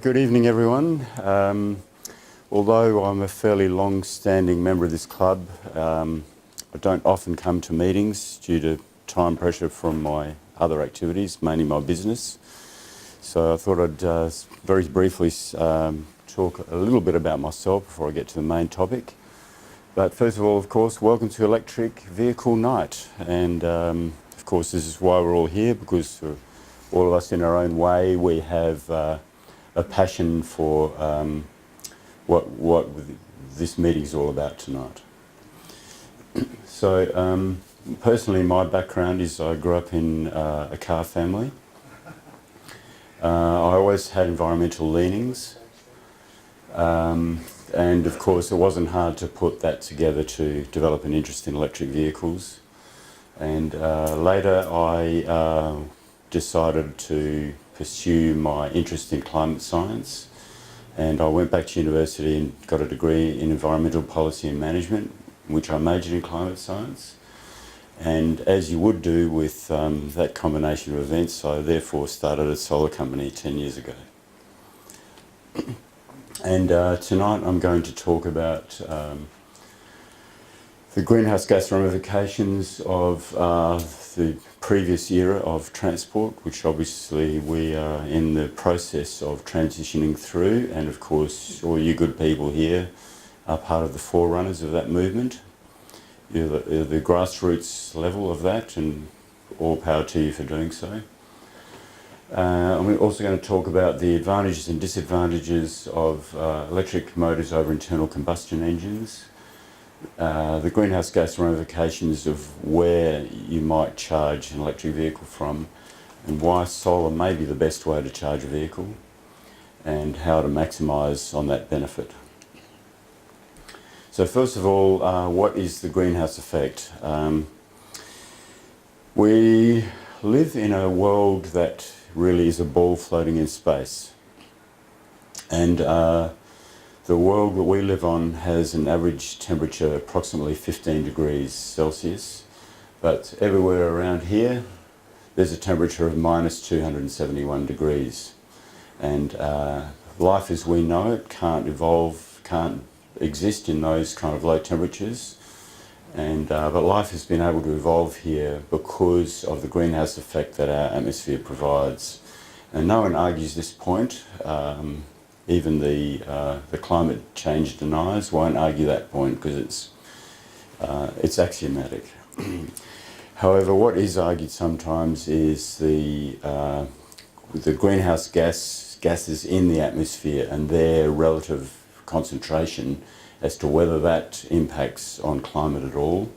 Good evening, everyone. Although I'm a fairly long-standing member of this club, I don't often come to meetings due to time pressure from my other activities, mainly my business. So I thought I'd very briefly talk a little bit about myself before I get to the main topic. But first of all, of course, welcome to Electric Vehicle Night. And of course, this is why we're all here, because all of us in our own way, we have a passion for what this meeting is all about tonight. So personally, my background is I grew up in a car family. I always had environmental leanings. And of course, it wasn't hard to put that together to develop an interest in electric vehicles. And later I decided to pursue my interest in climate science. And I went back to university and got a degree in environmental policy and management, which I majored in climate science. And as you would do with that combination of events, I therefore started a solar company 10 years ago. And tonight I'm going to talk about the greenhouse gas ramifications of the previous era of transport, which obviously we are in the process of transitioning through. And of course, all you good people here are part of the forerunners of that movement. You're the grassroots level of that, and all power to you for doing so. I'm also going to talk about the advantages and disadvantages of electric motors over internal combustion engines, the greenhouse gas ramifications of where you might charge an electric vehicle from, and why solar may be the best way to charge a vehicle, and how to maximise on that benefit. So first of all, what is the greenhouse effect? We live in a world that really is a ball floating in space. And the world that we live on has an average temperature approximately 15 degrees Celsius. But everywhere around here, there's a temperature of minus 271 degrees. And life as we know it can't evolve, can't exist in those kind of low temperatures. And but life has been able to evolve here because of the greenhouse effect that our atmosphere provides. And no one argues this point. Even the climate change deniers won't argue that point, because it's axiomatic. However, what is argued sometimes is the greenhouse gases in the atmosphere and their relative concentration as to whether that impacts on climate at all.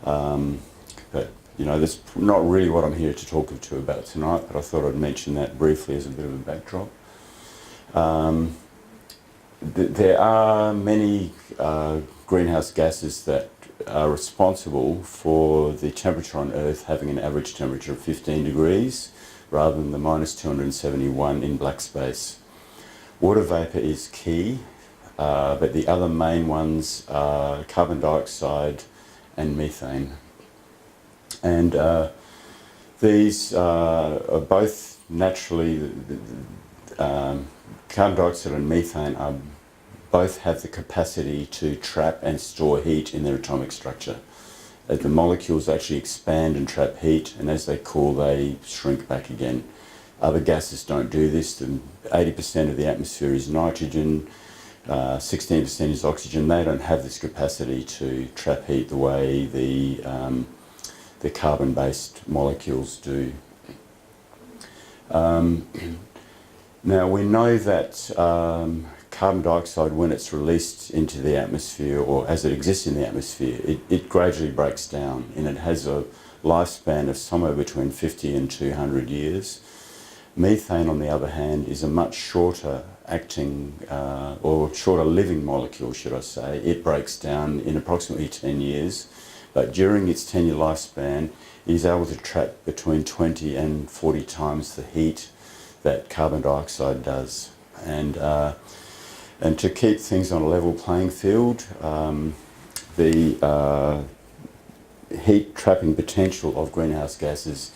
But you know, that's not really what I'm here to talk to you about tonight, but I thought I'd mention that briefly as a bit of a backdrop. There are many greenhouse gases that are responsible for the temperature on Earth having an average temperature of 15 degrees rather than the minus 271 in black space. Water vapour is key. But the other main ones are carbon dioxide and methane. And these are both naturally, carbon dioxide and methane both have the capacity to trap and store heat in their atomic structure. As the molecules actually expand and trap heat, and as they cool, they shrink back again. Other gases don't do this. 80% of the atmosphere is nitrogen. 16% is oxygen. They don't have this capacity to trap heat the way the carbon-based molecules do. Now we know that carbon dioxide, when it's released into the atmosphere, or as it exists in the atmosphere, it gradually breaks down, and it has a lifespan of somewhere between 50 and 200 years. Methane, on the other hand, is a much shorter acting or shorter living molecule, should I say. It breaks down in approximately 10 years, but during its 10-year lifespan, it is able to trap between 20 and 40 times the heat that carbon dioxide does. And to keep things on a level playing field, the heat trapping potential of greenhouse gases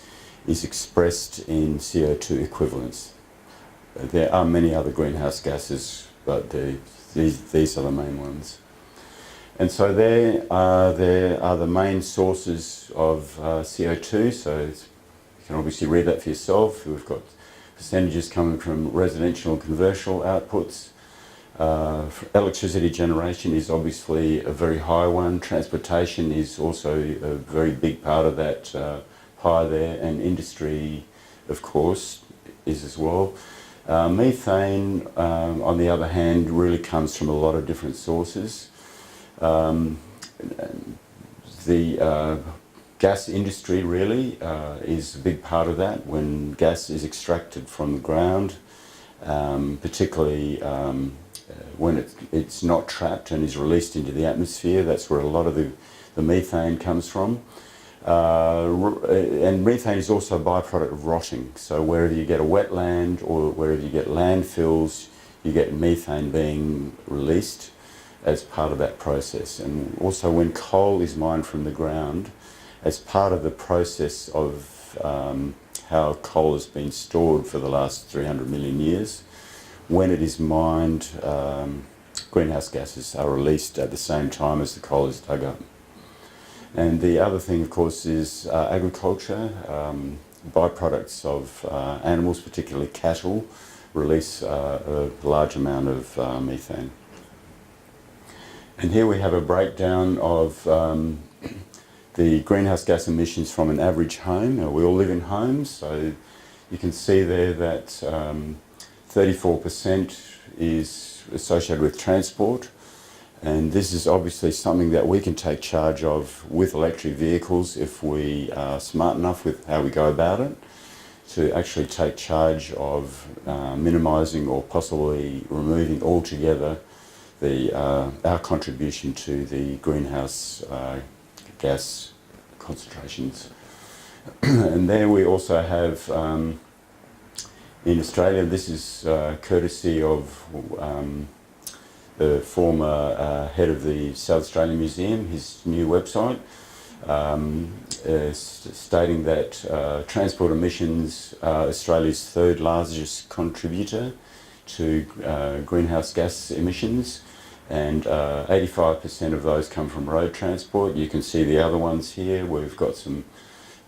is expressed in CO2 equivalents. there are many other greenhouse gases, but these are the main ones. And so there are the main sources of CO2, so you can obviously read that for yourself. We've got percentages coming from residential and commercial outputs. Electricity generation is obviously a very high one. Transportation is also a very big part of that pie there, and industry, of course, is as well. Methane, on the other hand, really comes from a lot of different sources. The gas industry really is a big part of that. When gas is extracted from the ground, particularly when it's not trapped and is released into the atmosphere, that's where a lot of the methane comes from. And methane is also a byproduct of rotting. So wherever you get a wetland or wherever you get landfills, you get methane being released as part of that process. And also when coal is mined from the ground, as part of the process of how coal has been stored for the last 300 million years, when it is mined, greenhouse gases are released at the same time as the coal is dug up. And the other thing, of course, is agriculture. Byproducts of animals, particularly cattle, release a large amount of methane. And here we have a breakdown of the greenhouse gas emissions from an average home. Now, we all live in homes, so you can see there that 34% is associated with transport. And this is obviously something that we can take charge of with electric vehicles if we are smart enough with how we go about it, to actually take charge of minimising or possibly removing altogether our contribution to the greenhouse gas concentrations. And there we also have, in Australia, this is courtesy of the former head of the South Australian Museum, his new website, stating that transport emissions are Australia's third largest contributor to greenhouse gas emissions, and 85% of those come from road transport. You can see the other ones here. We've got some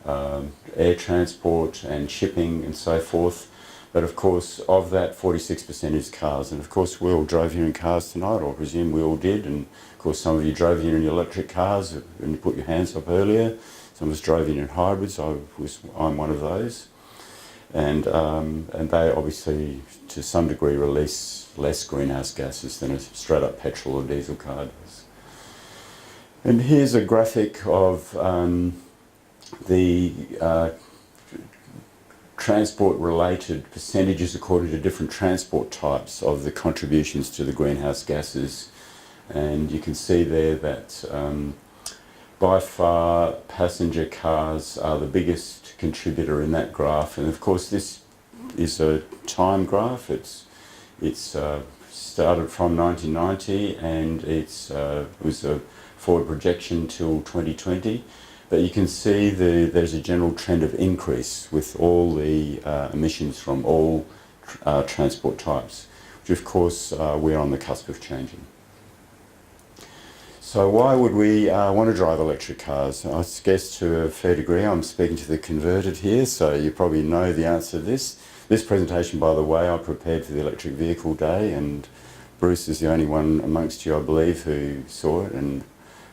air transport and shipping and so forth. But of course, of that, 46% is cars. And of course, we all drove here in cars tonight, or I presume we all did. And of course, some of you drove here in your electric cars when you put your hands up earlier. Some of us drove in hybrids. I'm one of those. And they obviously, to some degree, release less greenhouse gases than a straight up petrol or diesel car does. And here's a graphic of the transport-related percentages according to different transport types of the contributions to the greenhouse gases. And you can see there that by far passenger cars are the biggest contributor in that graph. And of course this is a time graph. It's started from 1990 and it was a forward projection till 2020. But you can see there's a general trend of increase with all the emissions from all transport types, which of course we're on the cusp of changing. So why would we want to drive electric cars? I guess to a fair degree I'm speaking to the converted here, so you probably know the answer to this. This presentation, by the way, I prepared for the Electric Vehicle Day, and Bruce is the only one amongst you, I believe, who saw it. And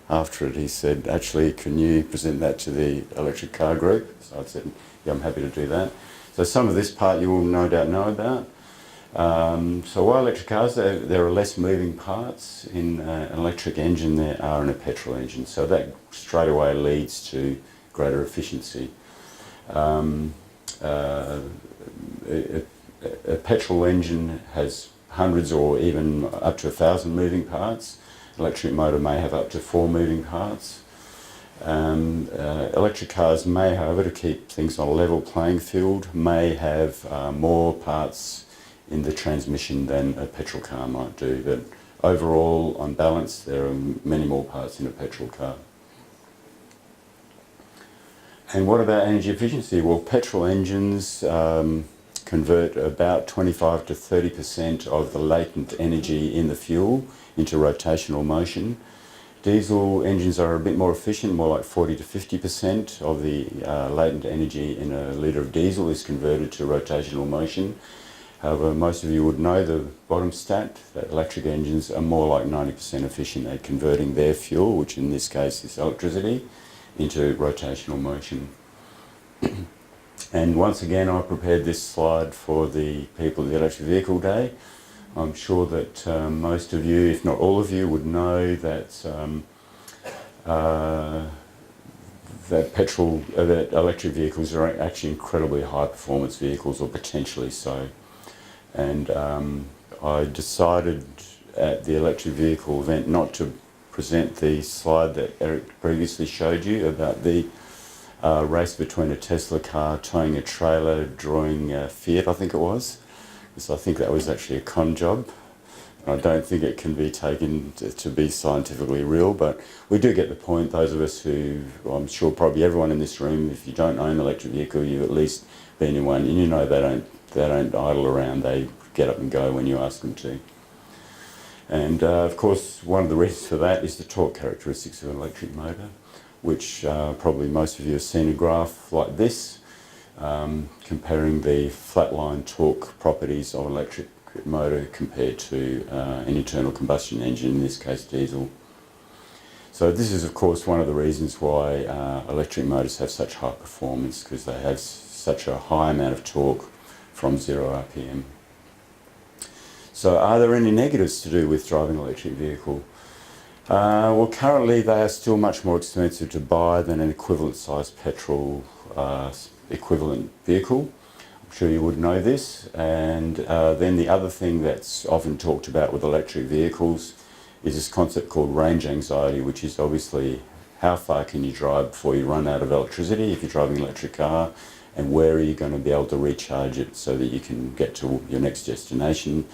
after it he said, actually, can you present that to the electric car group? So I said, yeah, I'm happy to do that. So some of this part you will no doubt know about. So why electric cars? There are less moving parts in an electric engine than there are in a petrol engine. So that straight away leads to greater efficiency. A petrol engine has hundreds or even up to 1,000 moving parts. Electric motor may have up to 4 moving parts. Electric cars may, however, to keep things on a level playing field, may have more parts in the transmission than a petrol car might do. But overall, on balance, there are many more parts in a petrol car. And what about energy efficiency? Well, petrol engines convert about 25 to 30% of the latent energy in the fuel into rotational motion. Diesel engines are a bit more efficient, more like 40 to 50% of the latent energy in a litre of diesel is converted to rotational motion. However, most of you would know the bottom stat, that electric engines are more like 90% efficient at converting their fuel, which in this case is electricity, into rotational motion. And once again, I prepared this slide for the people of the Electric Vehicle Day. I'm sure that most of you, if not all of you, would know that that electric vehicles are actually incredibly high performance vehicles, or potentially so. And I decided at the electric vehicle event not to present the slide that Eric previously showed you about the race between a Tesla car towing a trailer drawing Fiat, I think it was. So I think that was actually a con job. I don't think it can be taken to be scientifically real, but we do get the point. Those of us who, well, I'm sure probably everyone in this room, if you don't own an electric vehicle, you've at least been in one, and you know they don't idle around. They get up and go when you ask them to. And of course, one of the reasons for that is the torque characteristics of an electric motor, which probably most of you have seen a graph like this, comparing the flatline torque properties of an electric motor compared to an internal combustion engine, in this case diesel. So this is of course one of the reasons why electric motors have such high performance, because they have such a high amount of torque from 0 RPM. So are there any negatives to do with driving an electric vehicle? Well, currently they are still much more expensive to buy than an equivalent sized petrol equivalent vehicle. I'm sure you would know this. And then the other thing that's often talked about with electric vehicles is this concept called range anxiety, which is obviously how far can you drive before you run out of electricity if you're driving an electric car, and where are you going to be able to recharge it so that you can get to your next destination.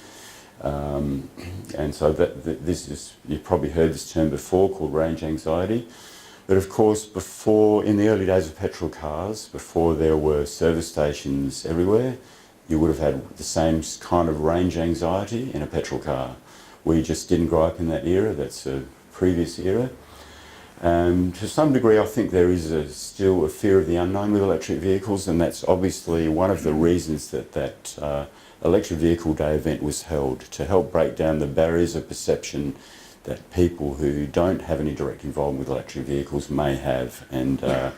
And so this is, you've probably heard this term before, called range anxiety. But of course, before, in the early days of petrol cars, before there were service stations everywhere, you would have had the same kind of range anxiety in a petrol car. We just didn't grow up in that era. That's a previous era. To some degree, I think there is still a fear of the unknown with electric vehicles, and that's obviously one of the reasons that Electric Vehicle Day event was held, to help break down the barriers of perception that people who don't have any direct involvement with electric vehicles may have. And I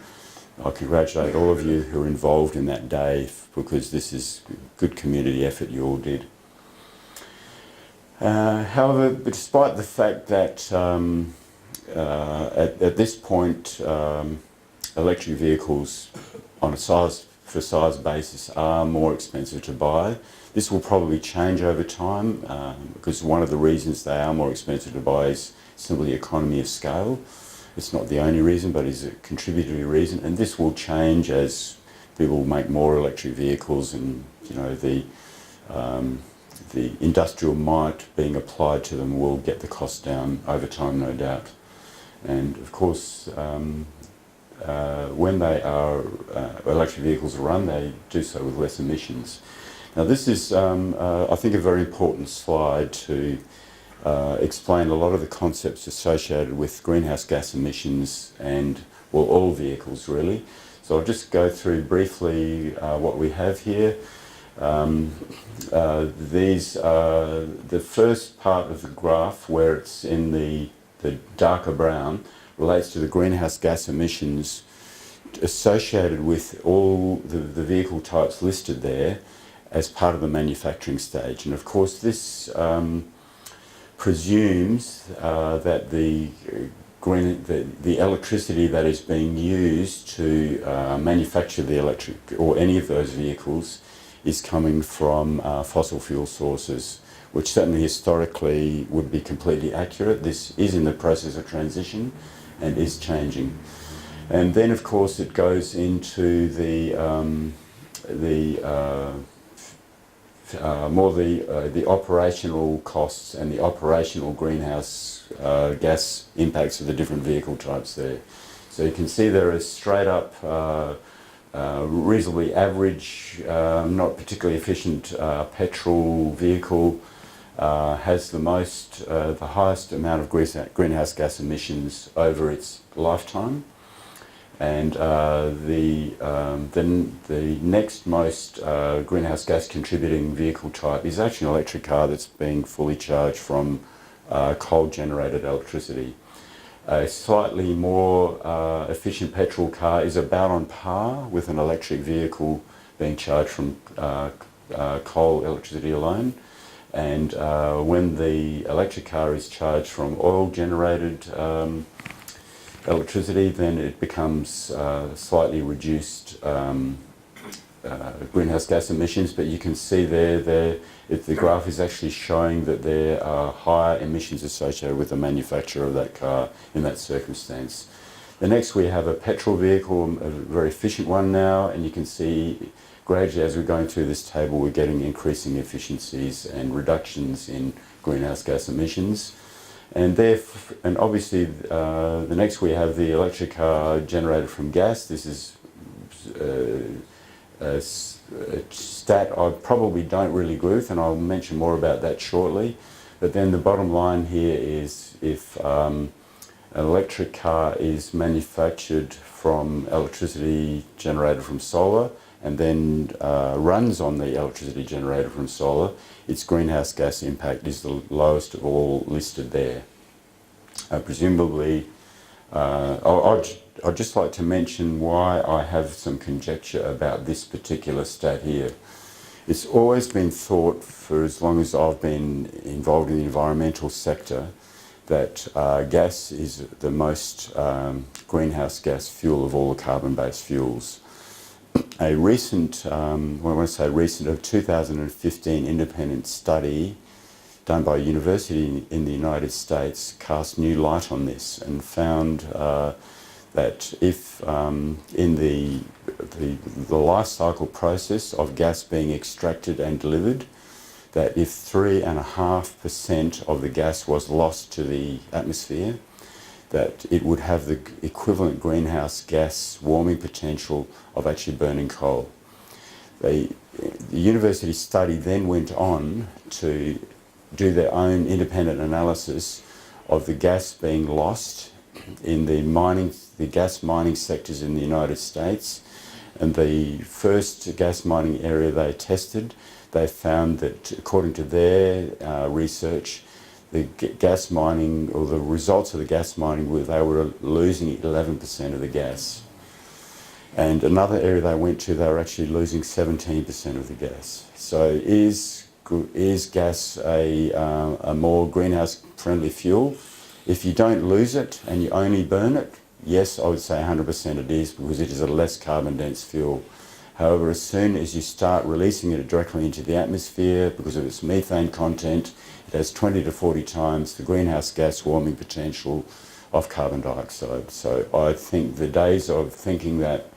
congratulate all of you who are involved in that day, because this is good community effort you all did. However, despite the fact that at this point electric vehicles on a size for size basis are more expensive to buy, this will probably change over time, because one of the reasons they are more expensive to buy is simply economy of scale. It's not the only reason, but is a contributory reason, and this will change as people make more electric vehicles, and you know the industrial might being applied to them will get the cost down over time, no doubt. And of course, when they are electric vehicles are run, they do so with less emissions. Now this is, I think, a very important slide to explain a lot of the concepts associated with greenhouse gas emissions and, well, all vehicles really. So I'll just go through briefly what we have here. These are the first part of the graph, where it's in the darker brown, relates to the greenhouse gas emissions associated with all the vehicle types listed there as part of the manufacturing stage. And of course this presumes that the electricity that is being used to manufacture the electric or any of those vehicles is coming from fossil fuel sources, which certainly historically would be completely accurate. This is in the process of transition and is changing. And then of course it goes into the operational costs and the operational greenhouse gas impacts of the different vehicle types there. So you can see there is straight up reasonably average, not particularly efficient petrol vehicle has the highest amount of greenhouse gas emissions over its lifetime, and the next most greenhouse gas contributing vehicle type is actually an electric car that's being fully charged from coal generated electricity. A slightly more efficient petrol car is about on par with an electric vehicle being charged from coal electricity alone. And when the electric car is charged from oil-generated electricity, then it becomes slightly reduced greenhouse gas emissions. But you can see there, the graph is actually showing that there are higher emissions associated with the manufacture of that car in that circumstance. The next, we have a petrol vehicle, a very efficient one now, and you can see gradually as we're going through this table we're getting increasing efficiencies and reductions in greenhouse gas emissions. And obviously the next we have the electric car generated from gas. This is a stat I probably don't really agree with, and I'll mention more about that shortly. But then the bottom line here is if an electric car is manufactured from electricity generated from solar and then runs on the electricity generated from solar, its greenhouse gas impact is the lowest of all listed there. Presumably, I'd just like to mention why I have some conjecture about this particular stat here. It's always been thought, for as long as I've been involved in the environmental sector, that gas is the most greenhouse gas fuel of all the carbon-based fuels. A recent, when I say recent, of 2015 independent study done by a university in the United States cast new light on this and found that if in the life cycle process of gas being extracted and delivered, that if 3.5% of the gas was lost to the atmosphere, that it would have the equivalent greenhouse gas warming potential of actually burning coal. The university study then went on to do their own independent analysis of the gas being lost in the gas mining sectors in the United States. And the first gas mining area they tested, they found that according to their research, the gas mining, or the results of the gas mining, they were losing 11% of the gas. And another area they went to, they were actually losing 17% of the gas. So is gas a more greenhouse friendly fuel? If you don't lose it and you only burn it, yes, I would say 100% it is, because it is a less carbon dense fuel. However, as soon as you start releasing it directly into the atmosphere, because of its methane content, it has 20 to 40 times the greenhouse gas warming potential of carbon dioxide. So I think the days of thinking that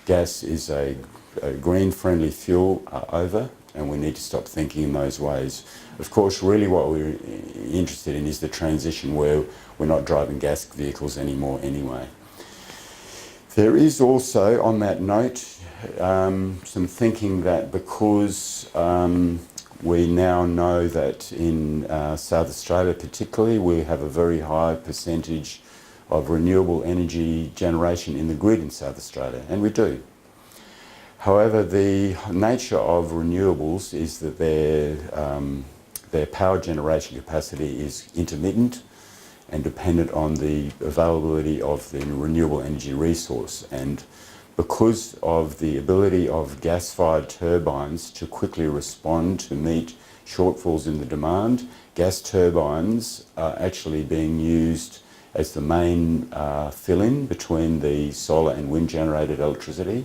gas is a green friendly fuel are over, and we need to stop thinking in those ways. Of course, really what we're interested in is the transition where we're not driving gas vehicles anymore anyway. There is also, on that note, some thinking that because we now know that in South Australia particularly, we have a very high percentage of renewable energy generation in the grid in South Australia, and we do. However, the nature of renewables is that their power generation capacity is intermittent and dependent on the availability of the renewable energy resource. And because of the ability of gas-fired turbines to quickly respond to meet shortfalls in the demand, gas turbines are actually being used as the main fill-in between the solar and wind-generated electricity.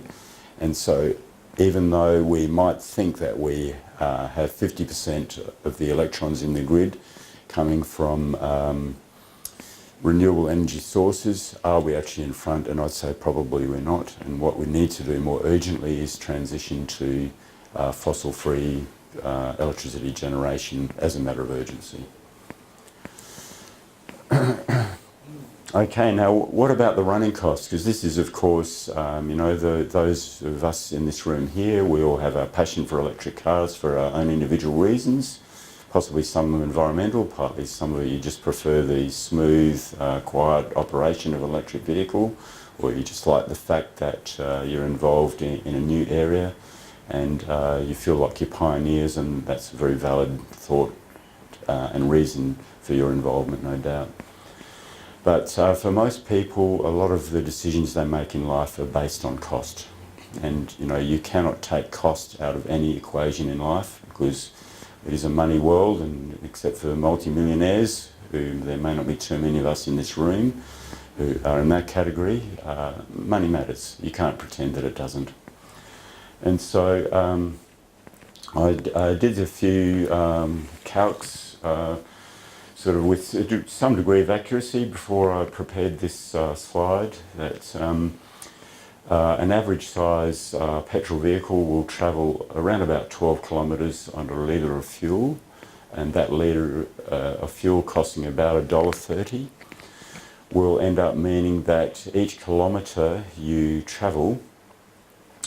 And so even though we might think that we have 50% of the electrons in the grid coming from renewable energy sources, are we actually in front? And I'd say probably we're not. And what we need to do more urgently is transition to fossil-free electricity generation as a matter of urgency. Okay, now what about the running costs? Because this is, of course, you know, those of us in this room here, we all have a passion for electric cars for our own individual reasons, possibly some of them environmental, partly some of you just prefer the smooth, quiet operation of an electric vehicle, or you just like the fact that you're involved in a new area and you feel like you're pioneers, and that's a very valid thought and reason for your involvement, no doubt. But for most people, a lot of the decisions they make in life are based on cost. And you know, you cannot take cost out of any equation in life, because it is a money world, and except for multi-millionaires, who there may not be too many of us in this room who are in that category, money matters. You can't pretend that it doesn't. And so I did a few calcs sort of with some degree of accuracy before I prepared this slide, that an average size petrol vehicle will travel around about 12 kilometres on a litre of fuel, and that litre of fuel costing about $1.30 will end up meaning that each kilometre you travel,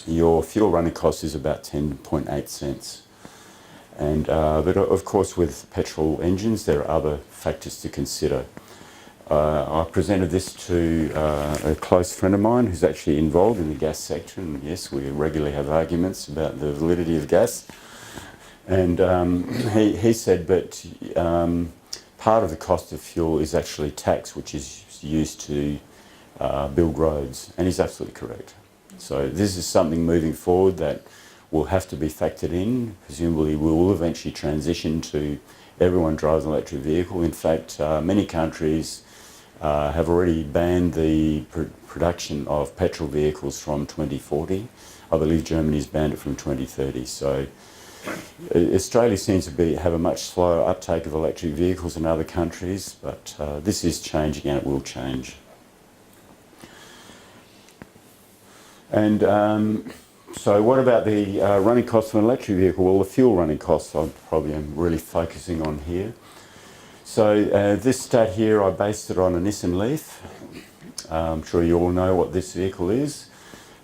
your fuel running cost is about 10.8 cents. And but of course, with petrol engines, there are other factors to consider. I presented this to a close friend of mine who's actually involved in the gas sector, and yes, we regularly have arguments about the validity of gas. And he said, but part of the cost of fuel is actually tax, which is used to build roads, and he's absolutely correct. So this is something moving forward that will have to be factored in. Presumably we will eventually transition to everyone drives an electric vehicle. In fact, many countries have already banned the production of petrol vehicles from 2040. I believe Germany's banned it from 2030. So Australia seems to have a much slower uptake of electric vehicles than other countries, but this is changing and it will change. And so what about the running costs of an electric vehicle? Well, the fuel running costs I probably am really focusing on here. So this stat here, I based it on a Nissan Leaf. I'm sure you all know what this vehicle is.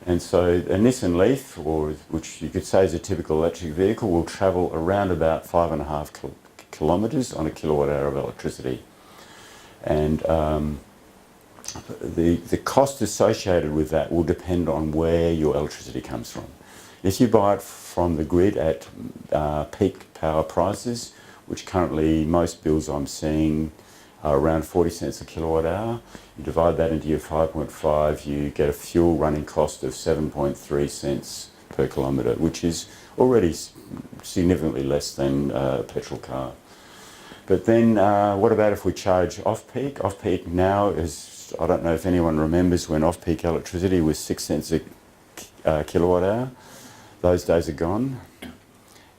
And so a Nissan Leaf, or which you could say is a typical electric vehicle, will travel around about 5.5 kilometres on a kilowatt hour of electricity. And the cost associated with that will depend on where your electricity comes from. If you buy it from the grid at peak power prices, which currently most bills I'm seeing are around 40 cents a kilowatt hour, you divide that into your 5.5, you get a fuel running cost of 7.3 cents per kilometre, which is already significantly less than a petrol car. But then what about if we charge off-peak? Off-peak now is, I don't know if anyone remembers when off-peak electricity was 6 cents a kilowatt hour. Those days are gone.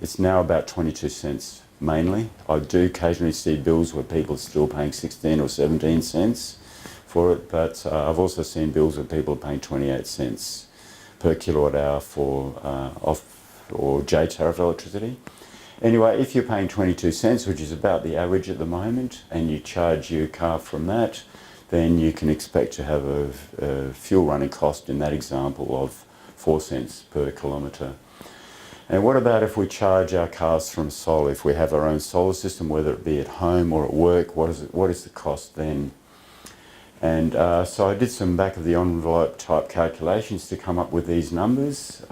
It's now about 22 cents mainly. I do occasionally see bills where people are still paying 16 or 17 cents for it, but I've also seen bills where people are paying 28 cents per kilowatt hour for off or J tariff electricity. Anyway, if you're paying 22 cents, which is about the average at the moment, and you charge your car from that, then you can expect to have a fuel running cost in that example of 4 cents per kilometre. And what about if we charge our cars from solar? If we have our own solar system, whether it be at home or at work, what is the cost then? And so I did some back of the envelope type calculations to come up with these numbers.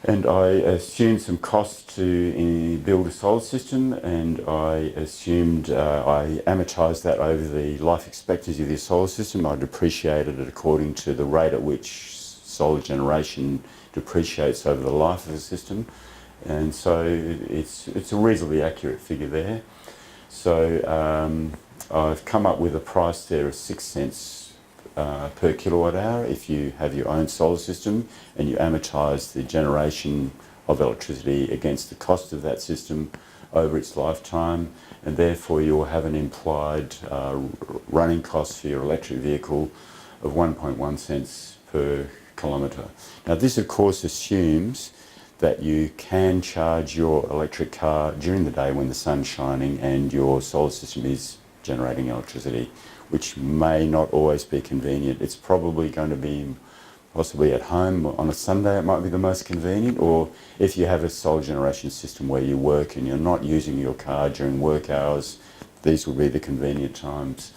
And I assumed some costs to build a solar system, and I assumed I amortised that over the life expectancy of the solar system. I depreciated it according to the rate at which solar generation depreciates over the life of the system, and so it's a reasonably accurate figure there. So I've come up with a price there of 6 cents per kilowatt hour if you have your own solar system and you amortise the generation of electricity against the cost of that system over its lifetime, and therefore you'll have an implied running cost for your electric vehicle of 1.1 cents per kilometre. Now this of course assumes that you can charge your electric car during the day when the sun's shining and your solar system is generating electricity, which may not always be convenient. It's probably going to be possibly at home on a Sunday, it might be the most convenient, or if you have a solar generation system where you work and you're not using your car during work hours, these will be the convenient times.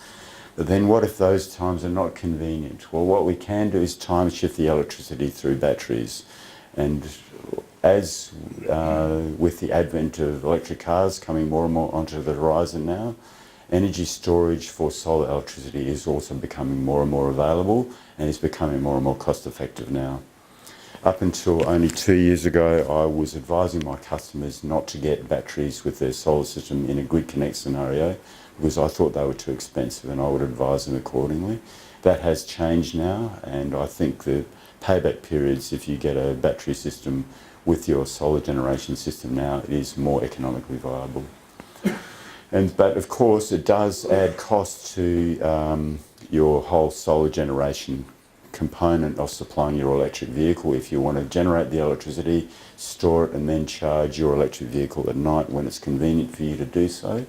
But then what if those times are not convenient? Well, what we can do is time shift the electricity through batteries. And as with the advent of electric cars coming more and more onto the horizon now, energy storage for solar electricity is also becoming more and more available and is becoming more and more cost effective now. Up until only 2 years ago, I was advising my customers not to get batteries with their solar system in a grid connect scenario because I thought they were too expensive and I would advise them accordingly. That has changed now, and I think the payback periods, if you get a battery system with your solar generation system now, it is more economically viable. But of course it does add cost to your whole solar generation component of supplying your electric vehicle. If you want to generate the electricity, store it and then charge your electric vehicle at night when it's convenient for you to do so.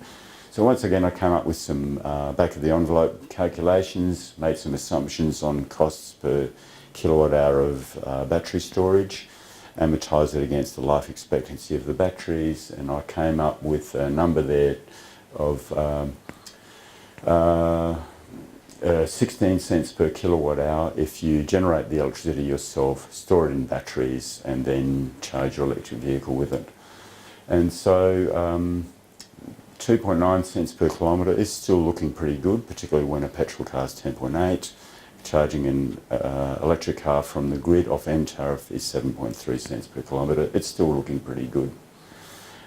So once again I came up with some back of the envelope calculations, made some assumptions on costs per kilowatt hour of battery storage, amortised it against the life expectancy of the batteries, and I came up with a number there of 16 cents per kilowatt hour if you generate the electricity yourself, store it in batteries and then charge your electric vehicle with it. And so 2.9 cents per kilometre is still looking pretty good, particularly when a petrol car is 10.8. Charging an electric car from the grid off M tariff is 7.3 cents per kilometre. It's still looking pretty good.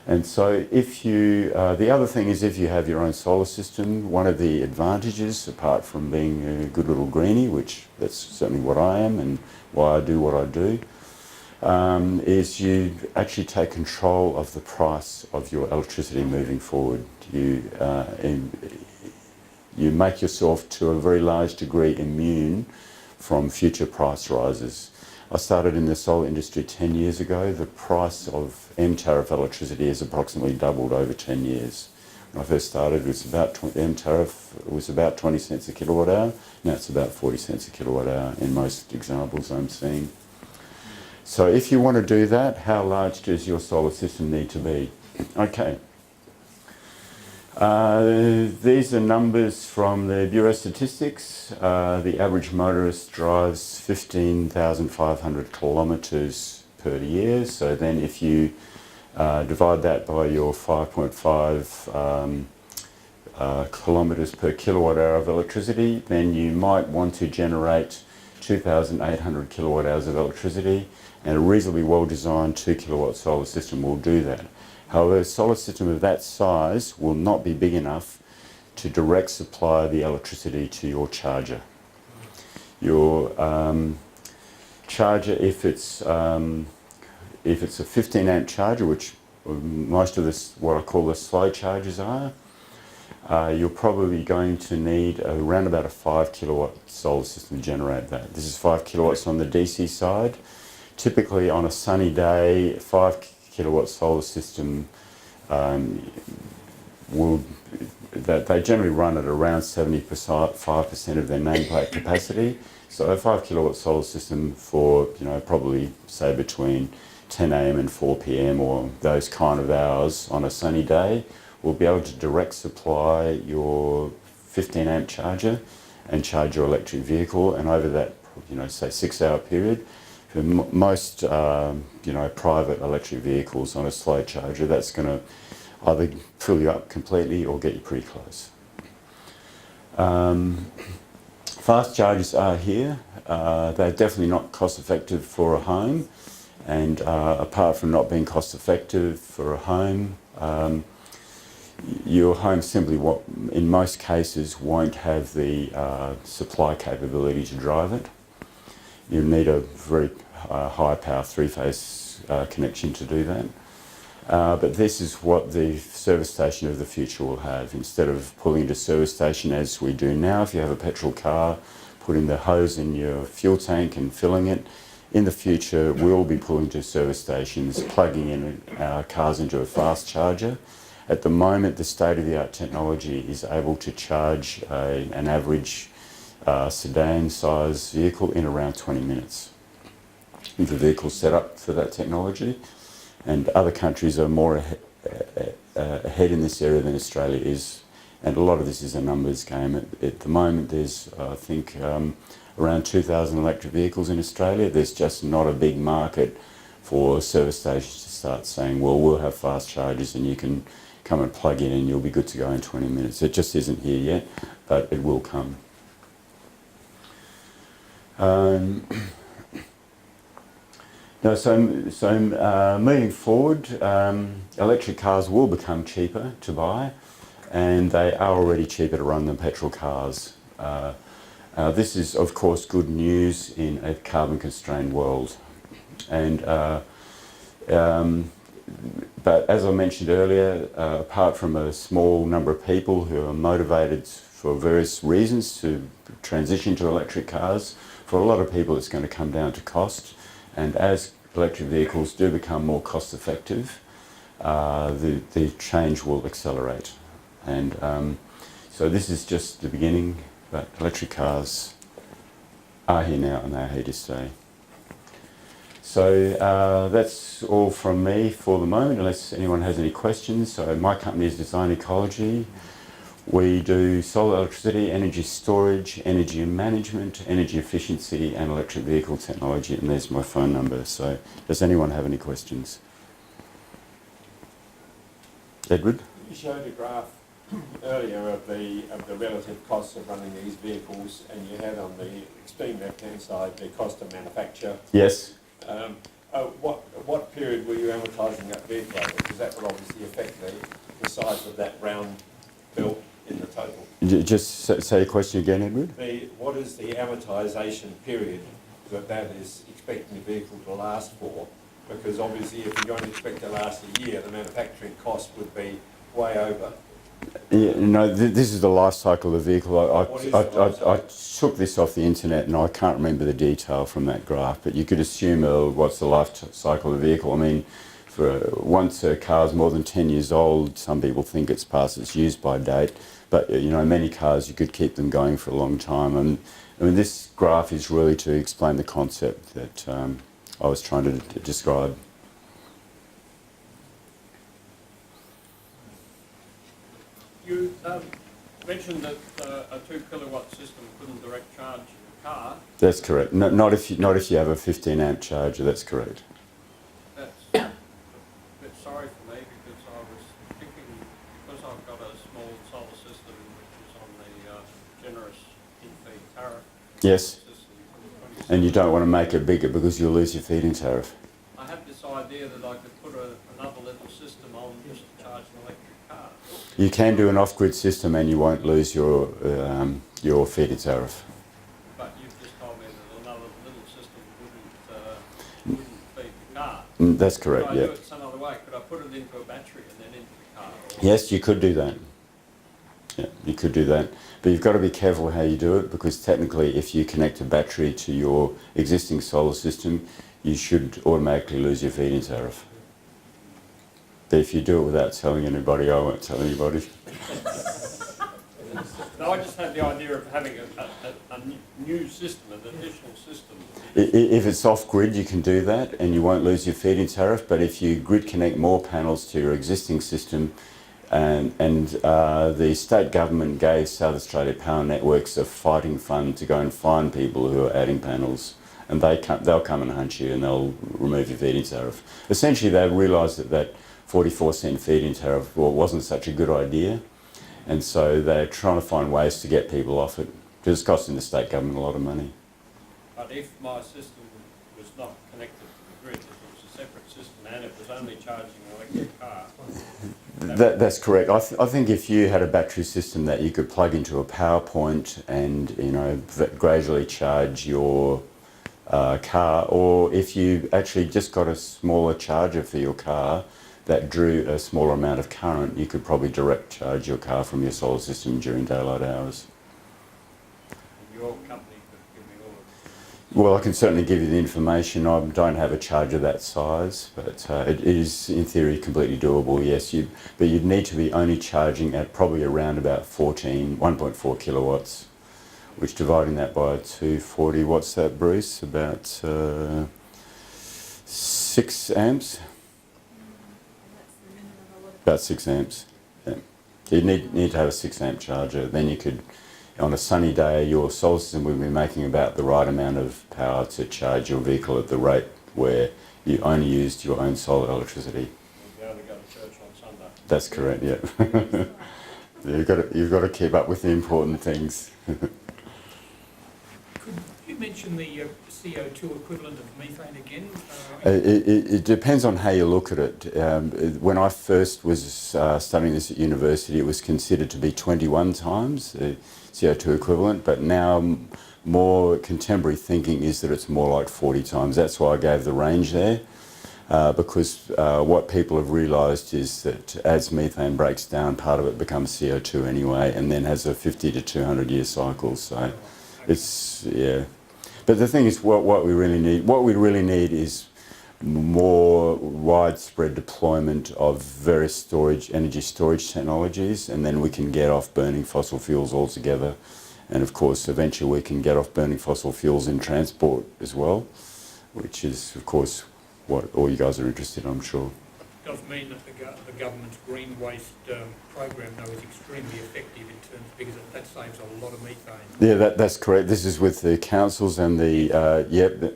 And so if you, the other thing is if you have your own solar system, one of the advantages, apart from being a good little greenie, which that's certainly what I am and why I do what I do, is you actually take control of the price of your electricity moving forward. You make yourself to a very large degree immune from future price rises. I started in the solar industry 10 years ago. The price of M-tariff electricity has approximately doubled over 10 years. When I first started, it was about M-tariff was about 20 cents a kilowatt hour. Now it's about 40 cents a kilowatt hour in most examples I'm seeing. So if you want to do that, how large does your solar system need to be? Okay. These are numbers from the Bureau of Statistics. The average motorist drives 15,500 kilometres per year. So then if you divide that by your 5.5 kilometres per kilowatt hour of electricity, then you might want to generate 2,800 kilowatt hours of electricity, and a reasonably well designed 2 kilowatt solar system will do that. However, a solar system of that size will not be big enough to direct supply the electricity to your charger. Your charger, if it's a 15 amp charger, which most of this, what I call the slow chargers are, you're probably going to need around about a 5 kilowatt solar system to generate that. This is 5 kilowatts on the DC side. Typically on a sunny day, 5 kilowatt solar system they generally run at around 75% of their nameplate capacity. So a 5 kilowatt solar system for, probably say between 10 AM and 4 PM or those kind of hours on a sunny day will be able to direct supply your 15 amp charger and charge your electric vehicle, and over that, say 6 hour period, for most, private electric vehicles on a slow charger, that's going to either fill you up completely or get you pretty close. Fast chargers are here. They're definitely not cost effective for a home, and apart from not being cost effective for a home, your home simply, in most cases, won't have the supply capability to drive it. You need a very high power three-phase connection to do that. But this is what the service station of the future will have. Instead of pulling into service station as we do now, if you have a petrol car, putting the hose in your fuel tank and filling it, in the future we'll be pulling to service stations, plugging in our cars into a fast charger, At the moment, the state-of-the-art technology is able to charge an average sedan-size vehicle in around 20 minutes. The vehicle's set up for that technology, and other countries are more ahead in this area than Australia is. And a lot of this is a numbers game. At the moment, there's, I think, around 2,000 electric vehicles in Australia. There's just not a big market for service stations to start saying, well, we'll have fast chargers and you can come and plug in and you'll be good to go in 20 minutes. It just isn't here yet, but it will come. No, so moving forward, electric cars will become cheaper to buy, and they are already cheaper to run than petrol cars. This is, of course, good news in a carbon-constrained world. And but as I mentioned earlier, apart from a small number of people who are motivated for various reasons to transition to electric cars, for a lot of people it's going to come down to cost. And as electric vehicles do become more cost effective, the change will accelerate. And so this is just the beginning, but electric cars are here now and they're here to stay. So that's all from me for the moment, unless anyone has any questions. So my company is Design Ecology. We do solar electricity, energy storage, energy management, energy efficiency and electric vehicle technology, and there's my phone number. So does anyone have any questions? Edward? You showed a graph earlier of the relative costs of running these vehicles, and you had on the extreme left-hand side the cost of manufacture. Yes. What period were you amortising that vehicle over? Because that would obviously affect the size of that round bill in the total. Just say your question again, Edward. What is the amortisation period that is expecting the vehicle to last for? Because obviously if you're going to expect to last a year, the manufacturing cost would be way over. Yeah, no, this is the life cycle of the vehicle. I took this off the internet and I can't remember the detail from that graph, but you could assume what's the life cycle of the vehicle. I mean, once a car's more than 10 years old, some people think it's past its use-by date, but you know, many cars you could keep them going for a long time. And I mean, this graph is really to explain the concept that I was trying to describe. You mentioned that a 2 kilowatt system couldn't direct charge a car. That's correct. No, not if you have a 15 amp charger. That's correct. That's a bit sorry for me, because I was thinking, because I've got a small solar system which is on the generous in-feed tariff. Yes. System, And you don't want to make it bigger because you'll lose your feed-in tariff. I had this idea that I could put another little system on just to charge an electric car. You can do an off-grid system and you won't lose your feed-in tariff. But you've just told me that another little system wouldn't feed the car. That's correct, Could I yeah. do it some other way? Could I put it into a battery and then into the car? Yes, you could do that. Yeah, you could do that. But you've got to be careful how you do it, because technically if you connect a battery to your existing solar system, you should automatically lose your feed-in tariff. But if you do it without telling anybody, I won't tell anybody. No, I just had the idea of having a new system, an additional system. If it's off-grid, you can do that and you won't lose your feed-in tariff, but if you grid connect more panels to your existing system, and the state government gave South Australia Power Networks a fighting fund to go and find people who are adding panels, and they'll come and hunt you and they'll remove your feed-in tariff. Essentially, they realised that 44-cent feed-in tariff wasn't such a good idea, and so they're trying to find ways to get people off it, because it's costing the state government a lot of money. But if my system was not connected to the grid, if it was a separate system and it was only charging an electric car... That's correct. I think if you had a battery system that you could plug into a power point and, you know, gradually charge your car, or if you actually just got a smaller charger for your car that drew a smaller amount of current, you could probably direct charge your car from your solar system during daylight hours. Your company could give me all of Well, I can certainly give you the information. I don't have a charger that size, but it is in theory completely doable, yes. But you'd need to be only charging at probably around about 1.4 kilowatts, which dividing that by 240, what's that, Bruce? About 6 amps? About 6 amps, yeah. So you'd need to have a 6 amp charger, then you could, on a sunny day, your solar system will be making about the right amount of power to charge your vehicle at the rate where you only used your own solar electricity. You'll be able to go to church on Sunday. That's correct, yeah. You've got to keep up with the important things. Could you mention the CO2 equivalent of methane again? It depends on how you look at it. When I first was studying this at university, it was considered to be 21 times the CO2 equivalent, but now more contemporary thinking is that it's more like 40 times. That's why I gave the range there, because what people have realised is that as methane breaks down, part of it becomes CO2 anyway, and then has a 50 to 200 year cycle. So it's, yeah. But the thing is, what we really need is more widespread deployment of various energy storage technologies, and then we can get off burning fossil fuels altogether. And of course, eventually we can get off burning fossil fuels in transport as well, which is, of course, what all you guys are interested in, I'm sure. It does mean that the government's green waste program, though, is extremely effective in terms, because that saves a lot of methane. Yeah, that's correct. This is with the councils and the,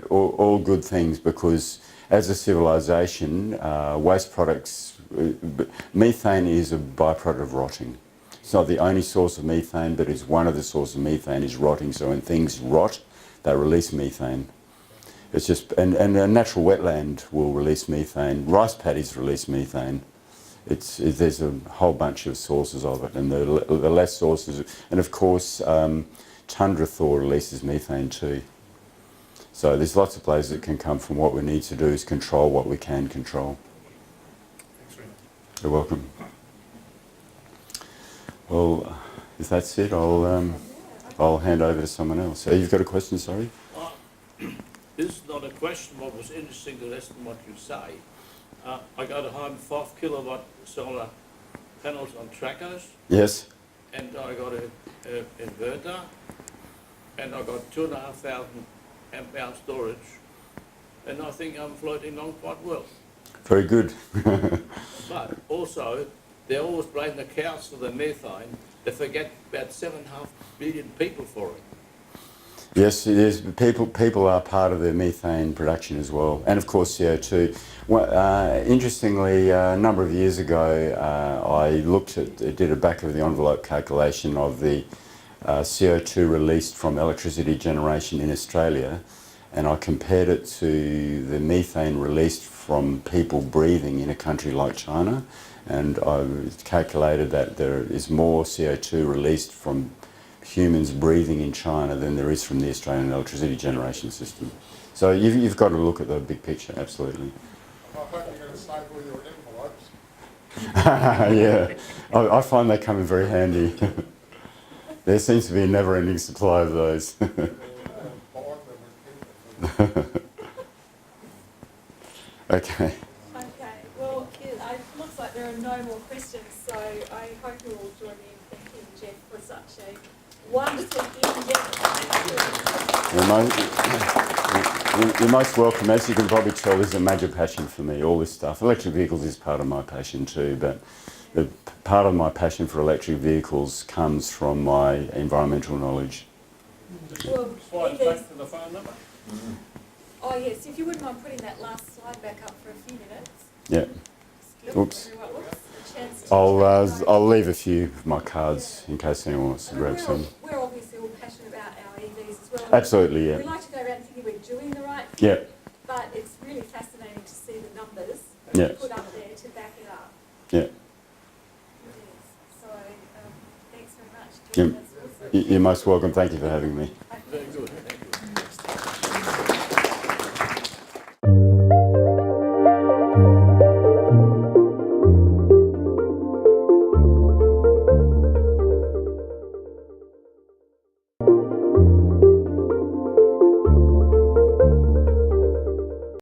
all good things, because as a civilization, waste products, methane is a byproduct of rotting. It's not the only source of methane, but it's one of the sources of methane is rotting. So when things rot, they release methane. It's just, and a natural wetland will release methane. Rice paddies release methane. There's a whole bunch of sources of it, and the less sources, and of course, tundra thaw releases methane too. So there's lots of places that can come from. What we need to do is control what we can control. Thanks very much. You're welcome. Well, if that's it, I'll hand over to someone else. You've got a question, sorry? This is not a question, what was interesting, the rest of what you say. I got 105 kilowatt solar panels on trackers, Yes. and I got an inverter, and I got 2,500 amp hour storage, and I think I'm floating along quite well. Very good. But also, they always blame the cows for the methane. They forget about 7.5 billion people for it. Yes, it is. People are part of the methane production as well, and of course CO2. Well, interestingly, a number of years ago, I did a back of the envelope calculation of the CO2 released from electricity generation in Australia, and I compared it to the methane released from people breathing in a country like China, and I calculated that there is more CO2 released from humans breathing in China than there is from the Australian electricity generation system. So you've got to look at the big picture, absolutely. I hope you're going to save all your envelopes. Yeah, I find they come in very handy. There seems to be a never-ending supply of those. Okay. Okay, well, it looks like there are no more questions, so I hope you all join me in thanking Geoff for such a wonderful in-depth. You're most welcome. As you can probably tell, this is a major passion for me, all this stuff. Electric vehicles is part of my passion too, but part of my passion for electric vehicles comes from my environmental knowledge. Well, Slide there's- back to the phone number. oh yes, if you wouldn't mind putting that last slide back up for a few minutes. Yeah. Give Oops. everyone- a chance to I'll leave a few of my cards in case anyone wants to And grab some. we're obviously all passionate about our EVs as well. Absolutely, We yeah. like to go around thinking we're doing the right thing, Yeah, but it's really fascinating to see the numbers Yeah. put up there to back it up. yeah. It is. So, thanks very much. Geoff. That's awesome. You're most welcome. Thank you for having me.